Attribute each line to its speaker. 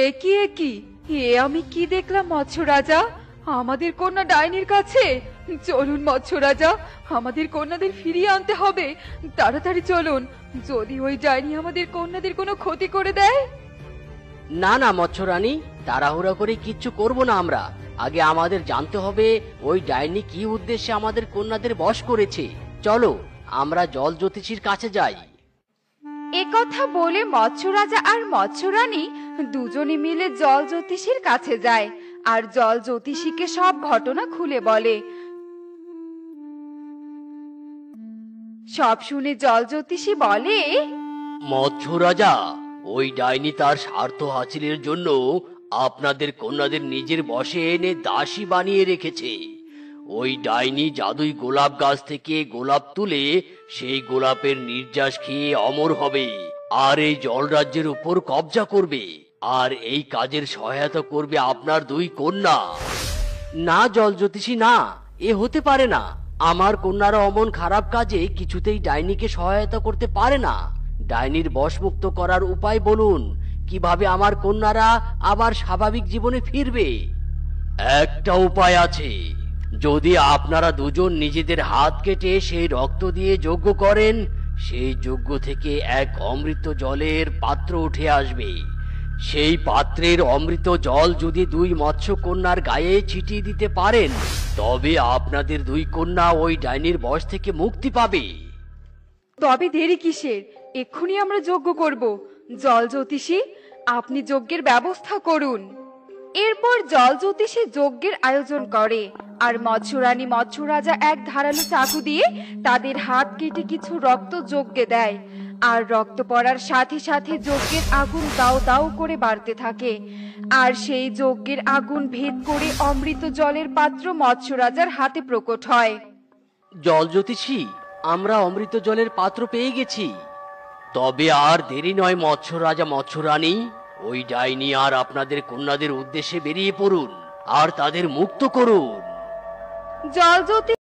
Speaker 1: একি একি, এ আমি কি দেখলাম মৎস্য রাজা? আমাদের কন্যা ডাইনির কাছে। চলুন মৎস্য রাজা, আমাদের কন্যাদের ফিরিয়ে আনতে হবে। তাড়াতাড়ি চলুন, যদি ওই ডাইনি আমাদের কন্যাদের কোনো ক্ষতি করে দেয়।
Speaker 2: না না মৎস্য রানী, তাড়াহুড়া করে কিচ্ছু করব না আমরা। আগে আমাদের জানতে হবে ওই ডাইনি কি উদ্দেশ্যে আমাদের কন্যাদের বশ করেছে। চলো আমরা জল জ্যোতিষীর কাছে যাই।
Speaker 1: একথা বলে মৎস্য রাজা আর মৎস্য রানী দুজনে মিলে জল জ্যোতিষীর কাছে যায় আর জল জ্যোতিষীকে সব ঘটনা খুলে বলে। সব শুনে জল জ্যোতিষী বলে,
Speaker 2: মৎস্য রাজা, ওই ডাইনি তার স্বার্থ হাসিলের জন্য আপনাদের কন্যাদের নিজের বশে এনে দাসী বানিয়ে রেখেছে। ওই ডাইনি জাদুই গোলাপ গাছ থেকে গোলাপ তুলে সেই গোলাপের নির্যাস খেয়ে অমর হবে আর এই জল রাজ্যের উপর কবজা করবে, আর এই কাজের সহায়তা করবে আপনার দুই কন্যা। না জল জ্যোতিষী, না, এ হতে পারে না। আমার কন্যারা অমন খারাপ কাজে কিছুতেই ডাইনিকে সহায়তা করতে পারে না। ডাইনির বশমুক্ত করার উপায় বলুন, কিভাবে আমার কন্যারা আবার স্বাভাবিক জীবনে ফিরবে? একটা উপায় আছে। যদি আপনারা দুজন নিজেদের হাত কেটে সেই রক্ত দিয়ে যজ্ঞ করেন, সেই যজ্ঞ থেকে এক অমৃত জলের পাত্র উঠে আসবে। সেই পাত্রের অমৃত জল যদি দুই মৎস্য কন্যার গায়ে ছিটিয়ে দিতে পারেন, তবে আপনাদের দুই কন্যা ওই ডাইনির বশ থেকে মুক্তি পাবে।
Speaker 1: তবে দেরি কিসের? এক্ষুনি আমরা যজ্ঞ করব। জল জ্যোতিষী, আপনি যজ্ঞের ব্যবস্থা করুন। এরপর জল জ্যোতিষী যজ্ঞের আয়োজন করে আর মৎস্য রানী মৎস্য রাজা এক ধারালো চাকু দিয়ে তাদের হাত কেটে কিছু রক্ত যজ্ঞে দেয়। আর রক্ত পড়ার সাথে সাথে যজ্ঞের আগুন দাউ দাউ করে বাড়তে থাকে। আর সেই যজ্ঞের আগুন ভেদ করে অমৃত জলের পাত্র মৎস্য রাজার হাতে প্রকট হয়।
Speaker 2: জল জ্যোতিষী, আমরা অমৃত জলের পাত্র পেয়ে গেছি। তবে আর দেরি নয় মৎস্য রাজা মৎস্য রানী, ওই ডাইনি আর আপনাদের কন্যাদের উদ্দেশ্যে বেরিয়ে পড়ুন আর তাদের মুক্ত করুন।
Speaker 1: জল জ্যোতি